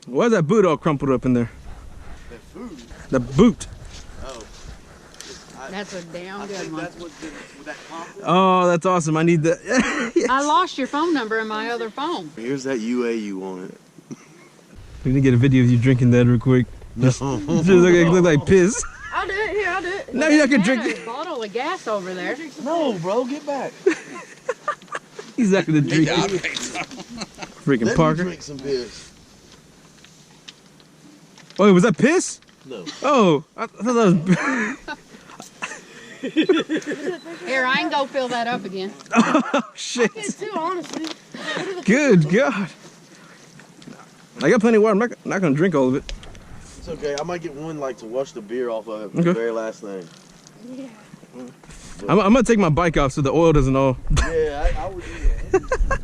Why is that boot all crumpled up in there? That food? The boot. Oh. That's a damn good one. That's what's been with that conflict. Oh, that's awesome. I need that. Yes. I lost your phone number in my other phone. Here's that UA you wanted. We need to get a video of you drinking that real quick. Just look like piss. I'll do it. Here, I'll do it. No, you're not gonna drink it. A bottle of gas over there. No, bro, get back. He's not gonna drink it. Freaking Let Parker. me drink some beer. Oh, was that piss? No. Oh, I thought that was. Here, I can go fill that up again. Oh shit. I too, honestly. Good God. I got plenty of water. I'm not gonna drink all of it. It's okay. I might get one like to wash the beer off of it. Okay. The very last thing. Yeah. I'm gonna take my bike off so the oil doesn't all. Yeah, I would do that.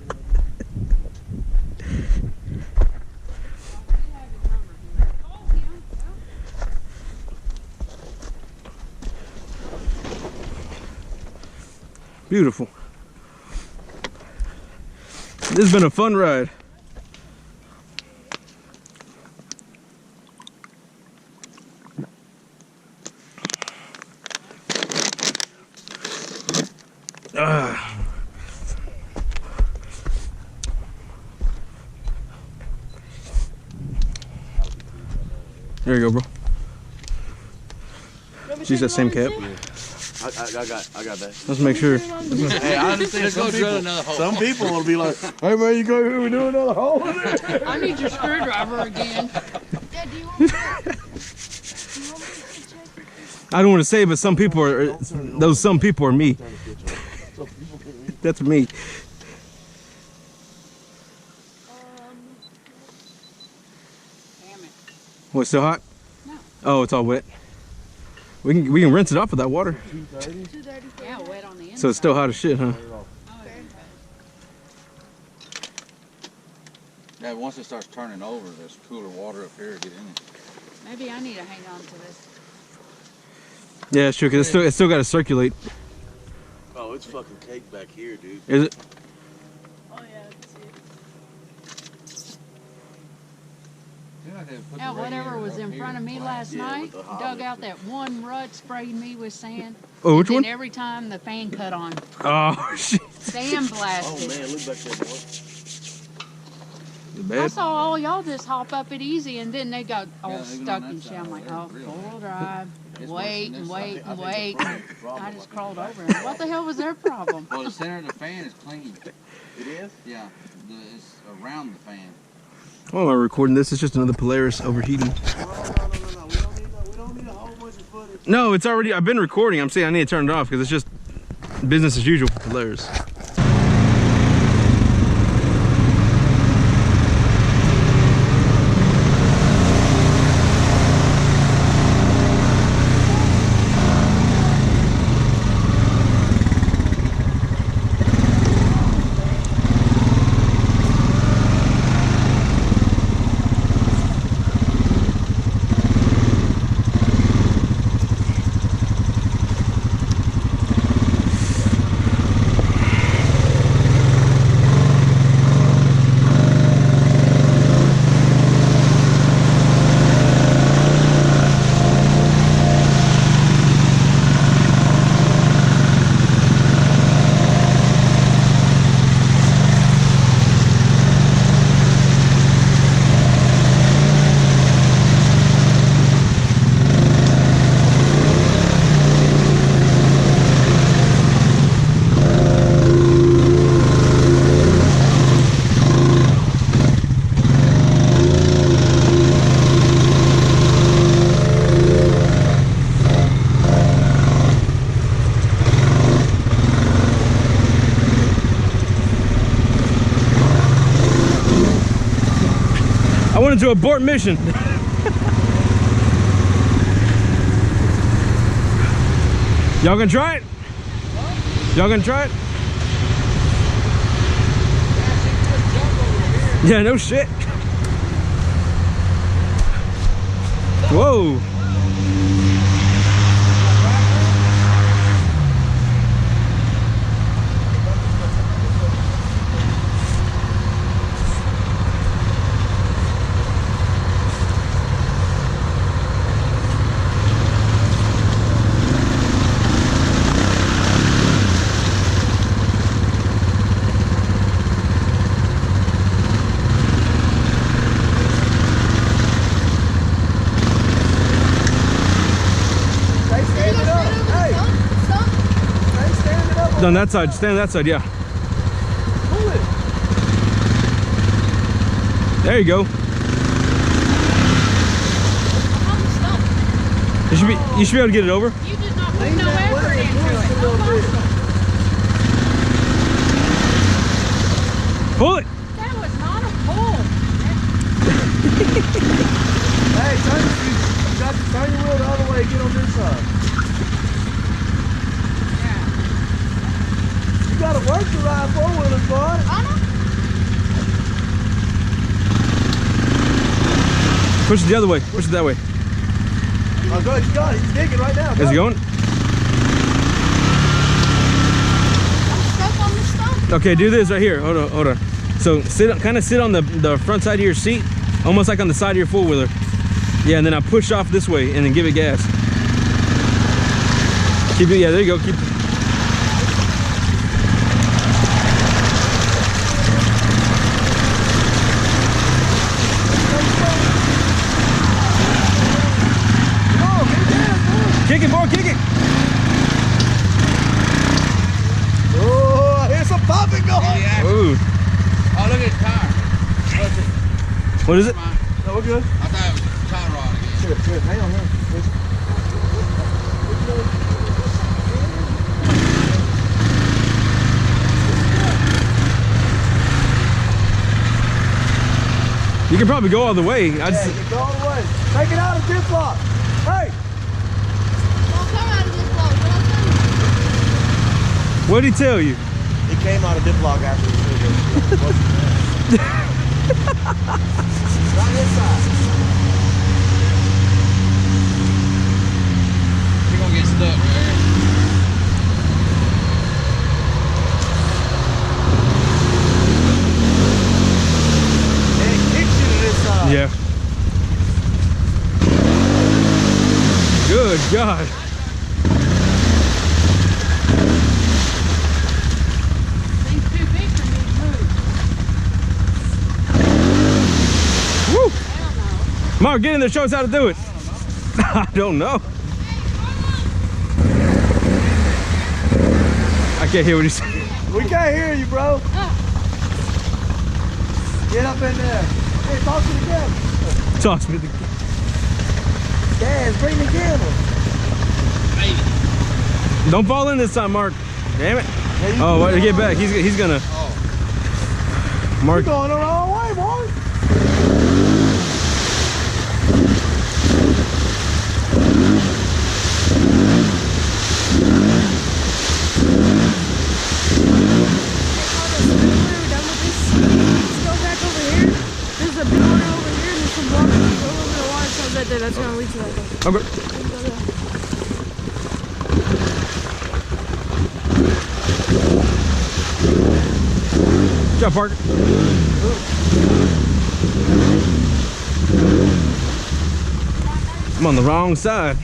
Beautiful. This has been a fun ride. There you go, bro. She's that same cap. I got that. Let's make sure. Hey, I understand. Some people will be like, "Hey man, you go here, we do another hole." I need your screwdriver again. Dad, do you want me to check? I don't want to say it, but some people are. Those some people are me. That's me. Damn it. What, still hot? No. Oh, it's all wet. We can rinse it off with that water. 230. Yeah, wet on the inside. So it's still hot as shit, huh? Oh, okay. Yeah, once it starts turning over, there's cooler water up here to get in it. Maybe I need to hang on to this. Yeah, it's true, because it's still got to circulate. Oh, it's fucking cake back here, dude. Is it? Oh yeah, I can see it. Yeah, whatever was in front of me last night, dug out that one rut, sprayed me with sand. Oh, which and one? then every time the fan cut on, Oh, shit. sand Oh blasted. man, look back there, boy. Is it I bad? saw all y'all just hop up it easy, and then they got all Yeah, even stuck on and that shit. I'm side like, over oh, there, real four-wheel drive. It's Wait worse and than wait this and side. wait. Problem I just like crawled over it. What the hell was their problem? Well, the center of the fan is clean. It is? Yeah, it's around the fan. Why am I recording this? It's just another Polaris overheating. No. We don't need a whole bunch of footage. No, it's already. I've been recording. I'm saying I need to turn it off because it's just business as usual for Polaris. I wanted to abort mission. Y'all gonna try it? Y'all gonna try it? Yeah, no shit. Whoa. On that side, stand on that side, yeah. Pull it. There you go. You should be able to get it over. You did not put no effort into it. Pull it. That was not a pull. Hey, you got to turn your wheel the other way. Get on this side. Yeah. You got to work to ride four-wheelers, bud. Push it the other way. Push it that way. Oh, good. You got it. He's digging right now. Is he going? I'm stuck on the stump. Okay, do this right here. Hold on, hold on. So kind of sit on the front side of your seat, almost like on the side of your four-wheeler. Yeah, and then I push off this way and then give it gas. Keep it, yeah, there you go. Keep. Kick it, boy, kick it. Oh, here's some popping going. Yeah. Ooh. Oh, look at his tire. What is it? No, we're good. I thought it was a tie rod again. Good. Hang on, You can probably go all the way. I just. Yeah, go all the way. Take it out of dip lock. Hey. What did he tell you? He came out of dip lock after the video. Right inside. You're gonna get stuck right here. And it kicks you to this side. Yeah. Good God. Thing's too big for me to move. Woo! Hell no. Mark, get in there, show us how to do it. I don't know. I can't hear what he's saying. We can't hear you, bro. Get up in there. Hey, talk to the camera. Toss me the. Dad, bring the camera. Don't fall in this time, Mark. Damn it. Hey, Oh, wait, get back. He's gonna. Mark. You're going the wrong way, boy. That's gonna lead to that. Okay. Good job, Parker. I'm on the wrong side.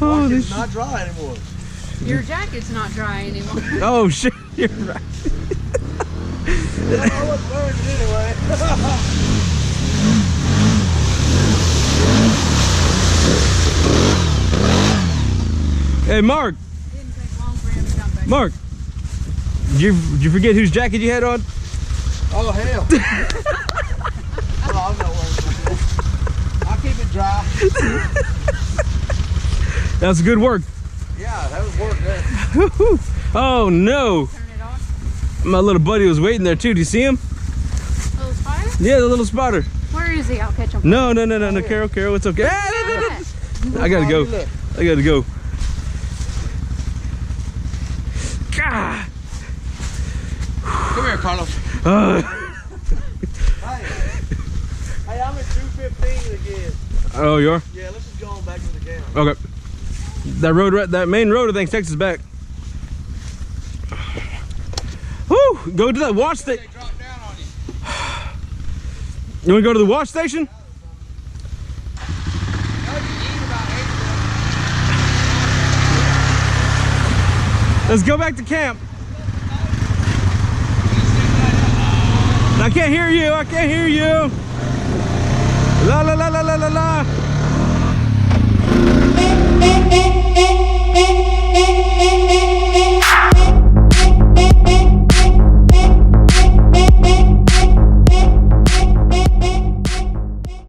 Oh, It's not dry anymore. Your jacket's not dry anymore. Oh shit, you're right. I was burned anyway. Hey, Mark. Didn't take long for him to come back. Mark. Did you forget whose jacket you had on? Oh, hell. Oh, I'm not worried. I'll keep it dry. That's good work. Yeah, that was work there. Oh no. Turn it off. My little buddy was waiting there too. Do you see him? Little spider? Yeah, the little spotter. Where is he? I'll catch him. No, Carol, it's okay. I gotta go. I gotta go. God. Come here, Carlos. Hey, I'm at 215 again. Oh, you are? Yeah, let's just go on back to the camera. Okay. That road, that main road, I think, takes us back. Woo! go to the wash station. They drop down on you. You want to go to the wash station? No, you eat about 8 of them. Let's go back to camp. I can't hear you. I can't hear you. La la la la la la la.